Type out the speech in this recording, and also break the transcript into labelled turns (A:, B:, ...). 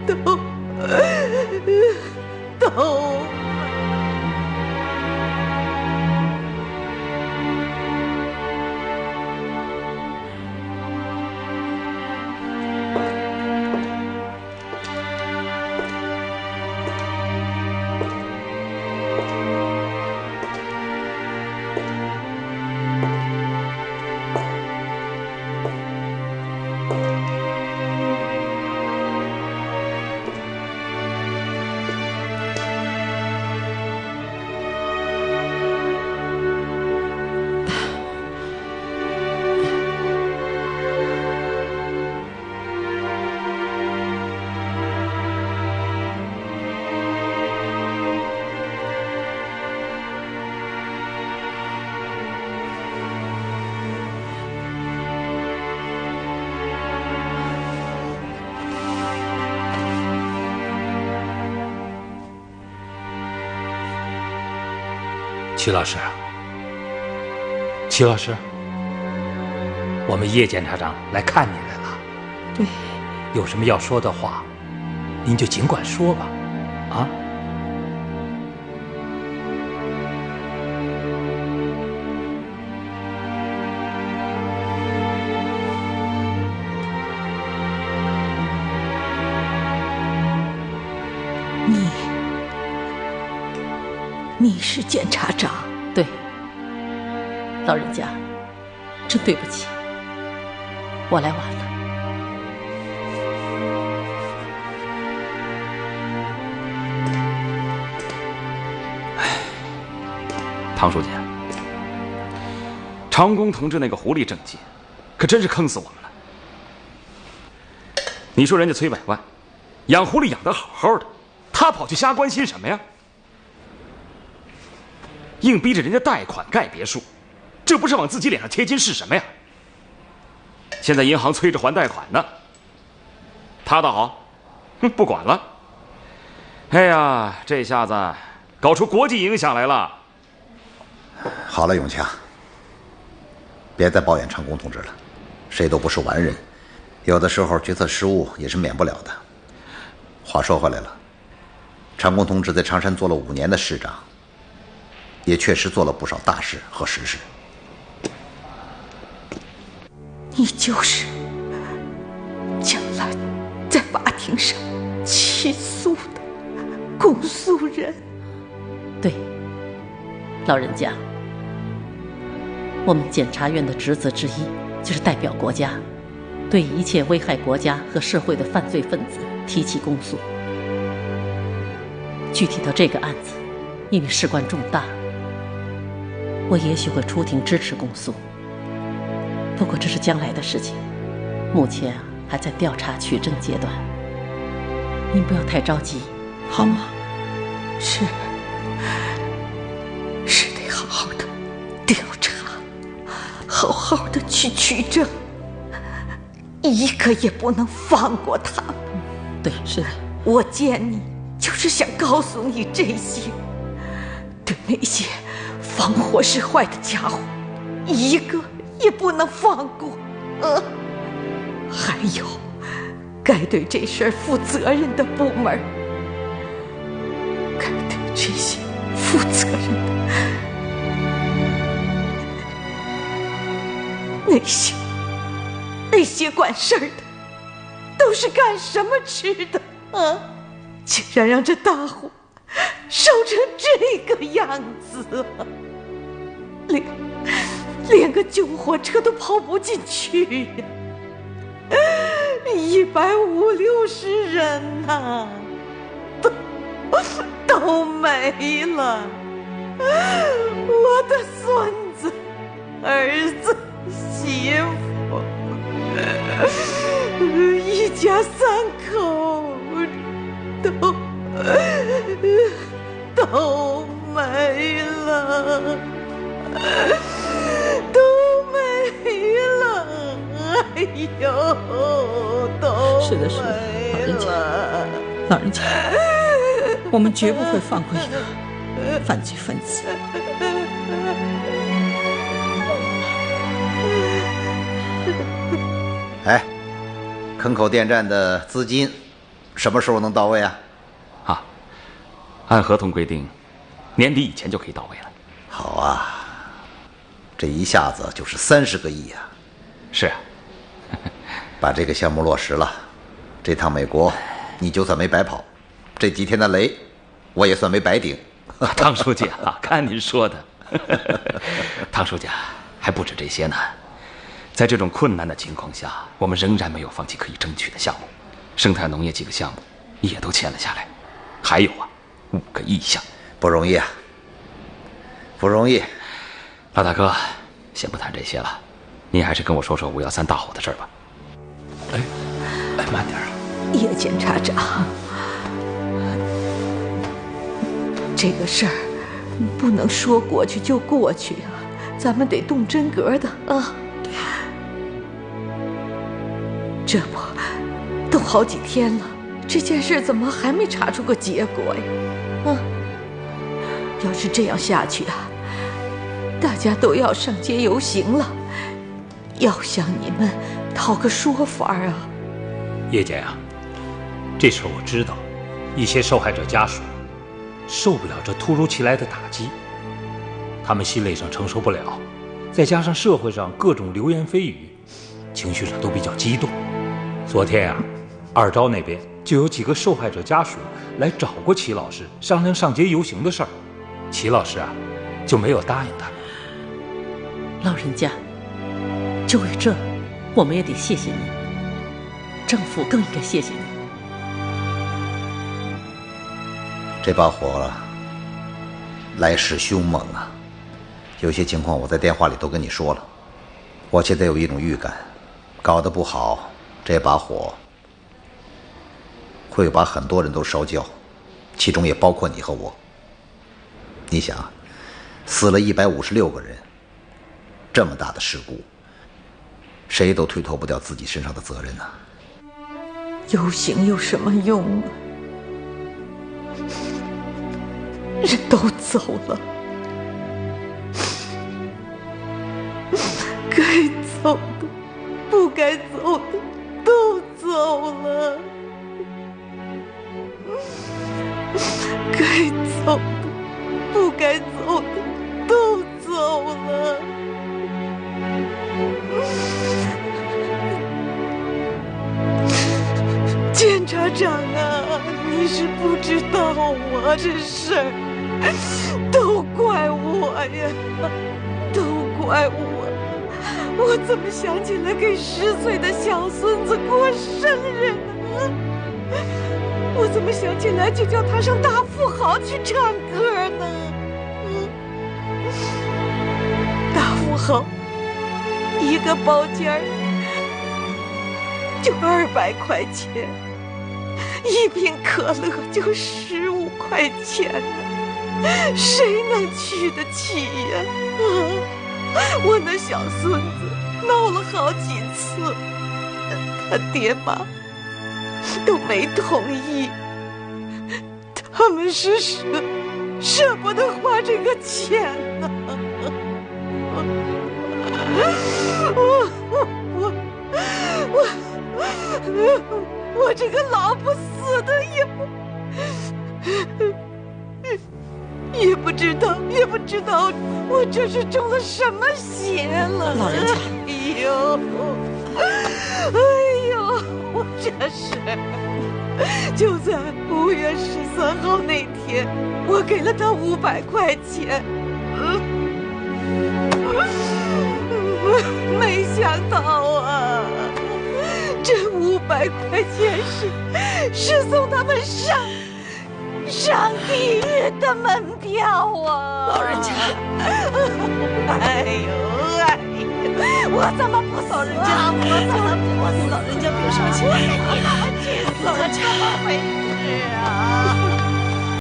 A: 都。
B: 曲老师，曲老师，我们叶检察长来看你来了。
A: 对，
B: 有什么要说的话，您就尽管说吧。啊？
A: 你是检察长？
C: 对，老人家，真对不起，我来晚了。
D: 唐书记，长工同志那个狐狸政绩，可真是坑死我们了。你说人家崔百万养狐狸养得好好的，他跑去瞎关心什么呀？硬逼着人家贷款盖别墅，这不是往自己脸上贴金是什么呀？现在银行催着还贷款呢，他倒好，不管了。哎呀，这下子搞出国际影响来了。
E: 好了，永强，别再抱怨长工同志了，谁都不是完人，有的时候决策失误也是免不了的。话说回来了，长工同志在常山做了5年的市长，也确实做了不少大事和实事。
A: 你就是将来在法庭上起诉的公诉人。
C: 对，老人家，我们检察院的职责之一就是代表国家，对一切危害国家和社会的犯罪分子提起公诉。具体到这个案子，因为事关重大，我也许会出庭支持公诉，不过这是将来的事情，目前还在调查取证阶段，您不要太着急，好吗？
A: 是得好好的调查，好好的去取证，一个也不能放过他们。
C: 对，是的。
A: 我见你就是想告诉你这些，对那些放火使坏的家伙，一个也不能放过。还有，该对这事儿负责任的部门，该对这些负责任的那些管事儿的，都是干什么吃的啊？竟然让这大火烧成这个样子啊！连个救火车都跑不进去呀！150-60人呐，都没了。我的孙子、儿子、媳妇，一家3口都没了。都没了，哎呦，都
F: 是的，是的，老人家，我们绝不会放过一个犯罪分子。
E: 哎，坑口电站的资金什么时候能到位啊？
D: 按合同规定，年底以前就可以到位了。
E: 好啊，这一下子就是30个亿啊！
D: 是啊，
E: 把这个项目落实了，这趟美国你就算没白跑，这几天的雷我也算没白顶。
D: 汤书记啊，看您说的。汤书记还不止这些呢，在这种困难的情况下，我们仍然没有放弃可以争取的项目，生态农业几个项目也都签了下来，还有5个意向，
E: 不容易啊，不容易。
D: 老大哥，先不谈这些了，您还是跟我说说513大火的事儿吧。
B: 哎，慢点啊！
A: 叶检察长，这个事儿不能说过去就过去啊，咱们得动真格的啊。这不，都好几天了，这件事怎么还没查出个结果呀？要是这样下去啊，大家都要上街游行了，要向你们讨个说法啊。
B: 叶检啊，这事儿我知道，一些受害者家属受不了这突如其来的打击，他们心理上承受不了，再加上社会上各种流言蜚语，情绪上都比较激动。昨天啊，2招那边就有几个受害者家属来找过齐老师商量上街游行的事儿，齐老师啊就没有答应他们。
C: 老人家，就为这，我们也得谢谢您，政府更应该谢谢您。
E: 这把火来势凶猛啊！有些情况我在电话里都跟你说了，我现在有一种预感，搞得不好，这把火会把很多人都烧焦，其中也包括你和我。你想，死了156个人，这么大的事故，谁都推脱不掉自己身上的责任啊！
A: 游行有什么用啊？人都走了，该走的、不该走的都走了，该走的、不该走的都走了。检察长啊，你是不知道啊，这事儿都怪我呀，都怪我！我怎么想起来给10岁的小孙子过生日呢？我怎么想起来就叫他上大富豪去唱歌呢？大富豪一个包间就200块钱，一瓶可乐就15块钱呢，谁能去得起呀？我那小孙子闹了好几次，他爹妈都没同意，他们是舍不得花这个钱呢。我这个老不死的也不知道我这是中了什么邪了。
C: 老人家，
A: 哎呦，我这是就在5月13号那天，我给了他500块钱，没想到啊，这500块钱是送他们上地狱的门票啊！
C: 老人家，
A: 哎呦，我怎么不死？
C: 老人家，我怎么不死？老人家别伤心，
A: 我怎么去死？
C: 老人家，
A: 怎么回事啊？